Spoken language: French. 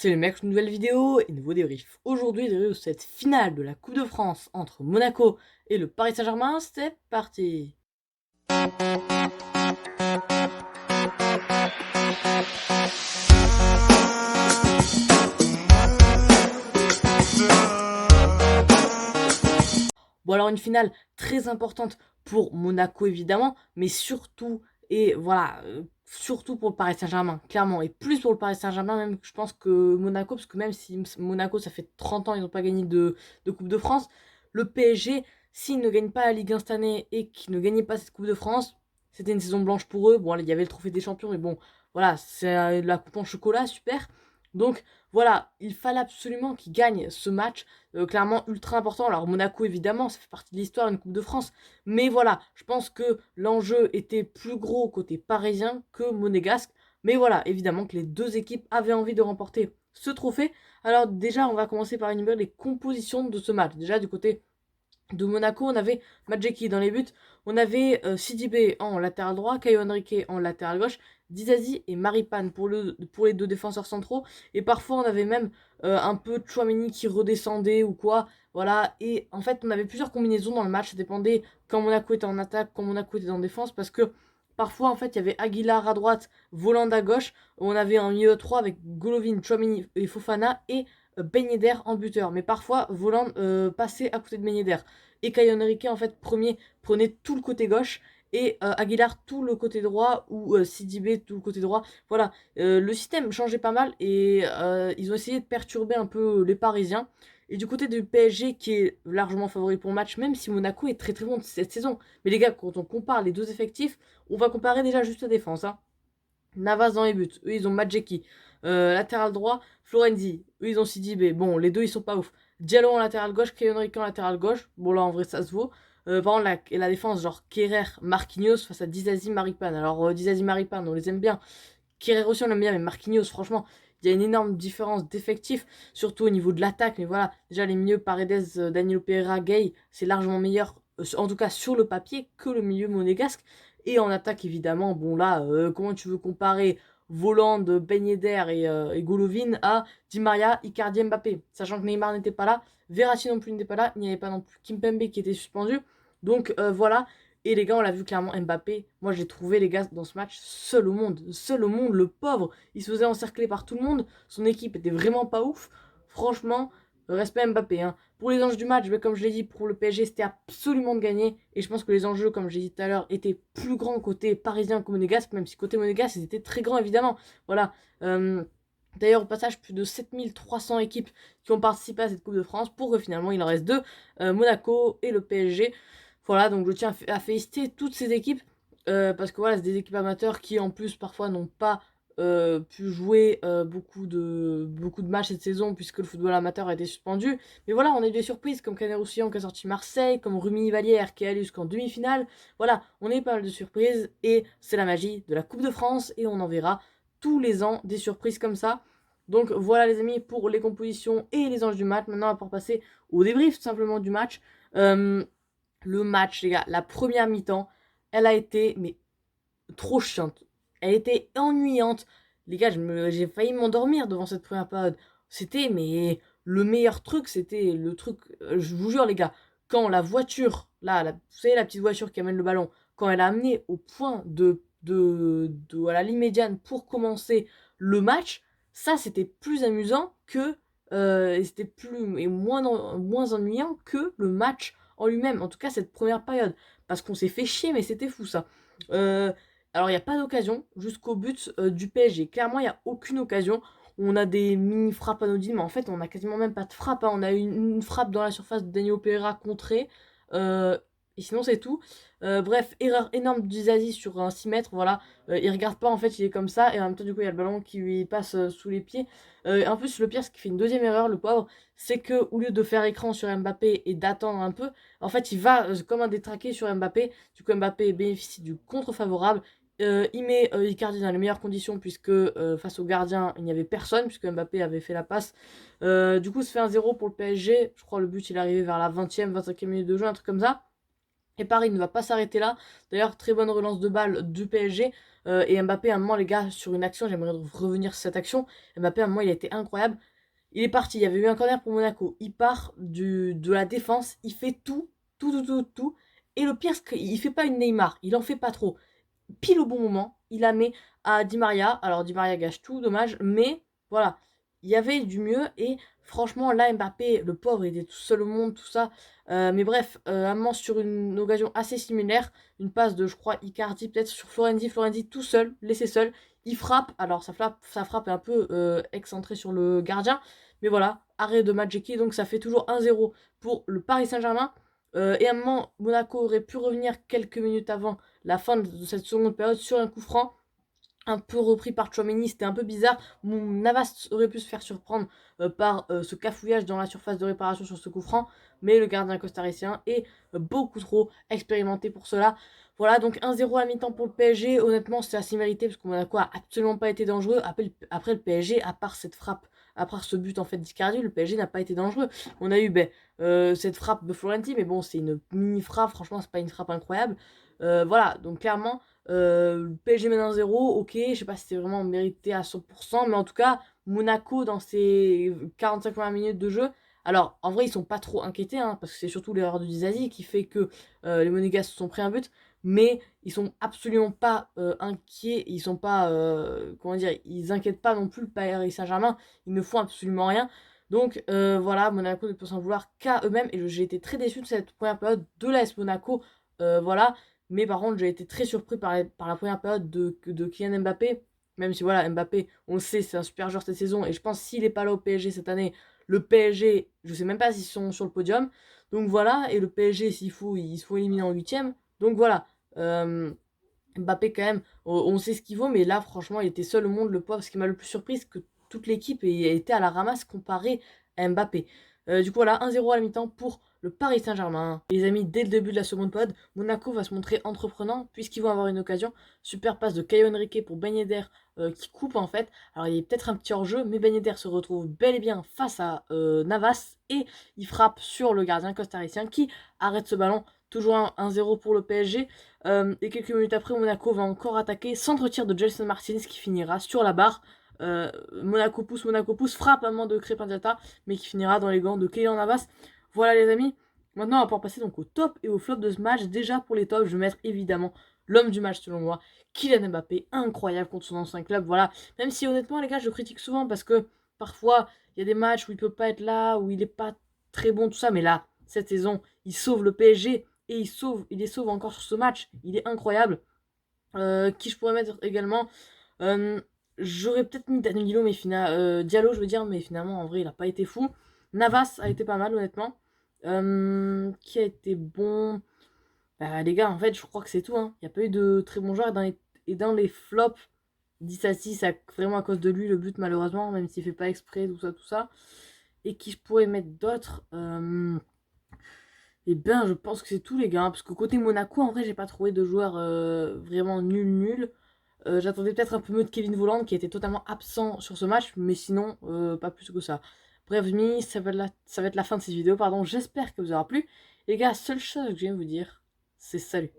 C'est le mec, une nouvelle vidéo et nouveau débrief. Aujourd'hui, de cette finale de la Coupe de France entre Monaco et le Paris Saint-Germain, c'est parti. Bon alors une finale très importante pour Monaco évidemment, mais surtout et voilà, surtout pour le Paris Saint-Germain, clairement, et plus pour le Paris Saint-Germain même je pense que Monaco, parce que même si Monaco ça fait 30 ans ils n'ont pas gagné de Coupe de France, le PSG, s'ils ne gagnent pas la Ligue 1 cette année et qu'ils ne gagnaient pas cette Coupe de France, c'était une saison blanche pour eux. Bon, il y avait le trophée des champions, mais bon, voilà, c'est la coupe en chocolat, super. Donc voilà, il fallait absolument qu'ils gagnent ce match, clairement ultra important. Alors Monaco évidemment, ça fait partie de l'histoire, une Coupe de France, mais voilà, je pense que l'enjeu était plus gros côté parisien que monégasque. Mais voilà, évidemment que les deux équipes avaient envie de remporter ce trophée. Alors déjà, on va commencer par énumérer les compositions de ce match. Déjà du côté de Monaco, on avait Madjeki dans les buts, on avait Sidibé en latéral droit, Caio Henrique en latéral gauche, Dizazi et Maripane pour les deux défenseurs centraux, et parfois on avait même un peu Chouameni qui redescendait ou quoi, voilà, et en fait on avait plusieurs combinaisons dans le match, ça dépendait quand Monaco était en attaque, quand Monaco était en défense, parce que parfois en fait il y avait Aguilar à droite, Voland à gauche, on avait un milieu 3 avec Golovin, Chouameni et Fofana, et Ben Yedder en buteur, mais parfois Voland passait à côté de Ben Yedder. Et Caio Henrique, en fait, prenait tout le côté gauche et Aguilar tout le côté droit ou Sidibé tout le côté droit. Voilà, le système changeait pas mal et ils ont essayé de perturber un peu les Parisiens. Et du côté du PSG, qui est largement favori pour le match, même si Monaco est très très bon cette saison. Mais les gars, quand on compare les deux effectifs, on va comparer déjà juste la défense, hein. Navas dans les buts, eux ils ont Madjeki. Latéral droit, Florenzi, eux ils ont Sidibé. Bon, les deux ils sont pas ouf. Diallo en latéral gauche, Caio Henrique en latéral gauche. Bon là en vrai ça se vaut. Par contre la défense, genre Kerrer, Marquinhos face à Dizazi, Maripane. Alors Dizazi, Maripane, on les aime bien. Kerrer aussi on l'aime bien, mais Marquinhos, franchement, il y a une énorme différence d'effectif, surtout au niveau de l'attaque. Mais voilà, déjà les milieux Paredes, Danilo Pereira, Gay, c'est largement meilleur, en tout cas sur le papier, que le milieu monégasque. Et en attaque, évidemment, bon là, comment tu veux comparer Voland, Ben Yedder et Golovin à Di Maria, Icardi, Mbappé, sachant que Neymar n'était pas là, Verratti non plus n'était pas là, il n'y avait pas non plus Kimpembe qui était suspendu. Donc voilà, et les gars, on l'a vu clairement, Mbappé, moi j'ai trouvé les gars dans ce match seul au monde, le pauvre, il se faisait encercler par tout le monde, son équipe était vraiment pas ouf, franchement, respect Mbappé, hein. Pour les enjeux du match, comme je l'ai dit, pour le PSG, c'était absolument de gagner. Et je pense que les enjeux, comme j'ai dit tout à l'heure, étaient plus grands côté parisien que monégasque, même si côté monégasque, ils étaient très grands, évidemment. Voilà. D'ailleurs, au passage, plus de 7300 équipes qui ont participé à cette Coupe de France pour que finalement il en reste deux, Monaco et le PSG. Voilà, donc je tiens à féliciter toutes ces équipes parce que voilà, c'est des équipes amateurs qui en plus parfois n'ont pas pu jouer beaucoup de matchs cette saison puisque le football amateur a été suspendu. Mais voilà, on a eu des surprises comme Canet Roussillon qui a sorti Marseille, comme Rumi Vallière qui est allé jusqu'en demi-finale. Voilà, on a eu pas mal de surprises et c'est la magie de la Coupe de France et on en verra tous les ans des surprises comme ça. Donc voilà les amis pour les compositions et les enjeux du match. Maintenant on va pouvoir passer au débrief tout simplement du match. Le match les gars, la première mi-temps, elle a été mais trop chiante. Elle était ennuyante. Les gars, j'ai failli m'endormir devant cette première période. C'était, mais le meilleur truc, c'était le truc, je vous jure les gars, quand la voiture, là, vous savez la petite voiture qui amène le ballon, quand elle a amené au point à la ligne médiane pour commencer le match, ça c'était plus amusant que, et c'était plus, et moins ennuyant que le match en lui-même. En tout cas, cette première période. Parce qu'on s'est fait chier, mais c'était fou ça. Euh, alors, il n'y a pas d'occasion jusqu'au but du PSG. Clairement, il n'y a aucune occasion. On a des mini-frappes anodines, mais en fait, on n'a quasiment même pas de frappe, hein. On a eu une frappe dans la surface de Danilo Pereira contrée. Euh, et sinon, c'est tout. Bref, erreur énorme du Zazie sur un 6 mètres. Voilà. Il regarde pas, en fait, il est comme ça. Et en même temps, du coup, il y a le ballon qui lui passe sous les pieds. En plus, le pire, ce qui fait une deuxième erreur, le pauvre, c'est que au lieu de faire écran sur Mbappé et d'attendre un peu, en fait, il va comme un détraqué sur Mbappé. Du coup, Mbappé bénéficie du contre favorable. Il met Icardi dans les meilleures conditions puisque face au gardien il n'y avait personne puisque Mbappé avait fait la passe. Du coup ça fait un 0 pour le PSG. Je crois le but il est arrivé vers la 20e, 25e minute de jeu, un truc comme ça. Et Paris ne va pas s'arrêter là. D'ailleurs, très bonne relance de balle du PSG. Et Mbappé, à un moment, les gars, sur une action, j'aimerais revenir sur cette action. Mbappé, à un moment, il a été incroyable. Il est parti, il y avait eu un corner pour Monaco. Il part de la défense, il fait tout. Et le pire, c'est qu'il fait pas une Neymar, il en fait pas trop. Pile au bon moment, il la met à Di Maria. Alors Di Maria gâche tout, dommage, mais voilà, il y avait du mieux. Et franchement, là, Mbappé, le pauvre, il était tout seul au monde, tout ça. Mais bref, un moment sur une occasion assez similaire, une passe de, je crois, Icardi, peut-être sur Florenzi tout seul, laissé seul. Il frappe, alors sa frappe est un peu excentrée sur le gardien, mais voilà, arrêt de Madjeki, donc ça fait toujours 1-0 pour le Paris Saint-Germain. Et à un moment, Monaco aurait pu revenir quelques minutes avant la fin de cette seconde période sur un coup franc un peu repris par Tchouaméni, c'était un peu bizarre. Navas aurait pu se faire surprendre par ce cafouillage dans la surface de réparation sur ce coup franc, mais le gardien costaricien est beaucoup trop expérimenté pour cela. Voilà, donc 1-0 à mi-temps pour le PSG. Honnêtement, c'est assez mérité parce que Monaco a absolument pas été dangereux. Après le PSG, à part cette frappe, à part ce but en fait d'Icardi, le PSG n'a pas été dangereux. On a eu cette frappe de Florenti, mais bon, c'est une mini frappe, franchement, c'est pas une frappe incroyable. Voilà, donc clairement, le PSG mène 1-0, ok, je sais pas si c'est vraiment mérité à 100%, mais en tout cas, Monaco dans ses 45 premières minutes de jeu, alors en vrai ils sont pas trop inquiétés, hein, parce que c'est surtout l'erreur de Dizazi qui fait que les Monégasques se sont pris un but, mais ils sont absolument pas inquiets, ils sont pas, comment dire, ils inquiètent pas non plus le Paris Saint-Germain, ils ne font absolument rien. Donc voilà, Monaco ne peut s'en vouloir qu'à eux-mêmes, et j'ai été très déçu de cette première période de l'AS Monaco, voilà. Mais par contre, j'ai été très surpris par la première période de Kylian Mbappé. Même si voilà, Mbappé, on le sait, c'est un super joueur cette saison. Et je pense que s'il n'est pas là au PSG cette année, le PSG, je sais même pas s'ils sont sur le podium. Donc voilà, et le PSG, s'il faut, ils se font éliminer en huitième. Donc voilà, euh, Mbappé quand même, on sait ce qu'il vaut, mais là franchement il était seul au monde, le pauvre. Ce qui m'a le plus surpris, c'est que toute l'équipe était à la ramasse comparée à Mbappé. Du coup voilà, 1-0 à la mi-temps pour le Paris Saint-Germain. Les amis, dès le début de la seconde période, Monaco va se montrer entreprenant puisqu'ils vont avoir une occasion. Super passe de Caio Henrique pour Ben Yedder qui coupe en fait. Alors il y a peut-être un petit hors-jeu, mais Ben Yedder se retrouve bel et bien face à Navas et il frappe sur le gardien costaricien qui arrête ce ballon. Toujours 1-0 pour le PSG. Et quelques minutes après, Monaco va encore attaquer. Centre-tir de Gelson Martins qui finira sur la barre. Monaco pousse, frappe à main de Crépin Diatta, mais qui finira dans les gants de Keylor Navas. Voilà les amis. Maintenant, on va pouvoir passer donc au top et au flop de ce match. Déjà pour les tops, je vais mettre évidemment l'homme du match selon moi, Kylian Mbappé, incroyable contre son ancien club. Voilà. Même si honnêtement les gars, je critique souvent parce que parfois il y a des matchs où il peut pas être là, où il est pas très bon tout ça, mais là cette saison, il sauve le PSG et il les sauve encore sur ce match. Il est incroyable. Qui je pourrais mettre également euh, J'aurais peut-être mis Danilo, mais Diallo, je veux dire, mais finalement, en vrai, il a pas été fou. Navas a été pas mal, honnêtement. Qui a été bon? Bah, les gars, en fait, je crois que c'est tout, hein. Il n'y a pas eu de très bons joueurs. Et dans les flops, 10 à 6, c'est vraiment à cause de lui, le but, malheureusement, même s'il fait pas exprès, tout ça, tout ça. Et qui je pourrais mettre d'autres Eh bien, je pense que c'est tout, les gars. Parce que côté Monaco, en vrai, j'ai pas trouvé de joueur vraiment nul. J'attendais peut-être un peu mieux de Kevin Volland, qui était totalement absent sur ce match. Mais sinon, pas plus que ça. Bref, amis, ça va être la fin de cette vidéo, pardon. J'espère que vous aura plu. Les gars, seule chose que je viens de vous dire, c'est salut.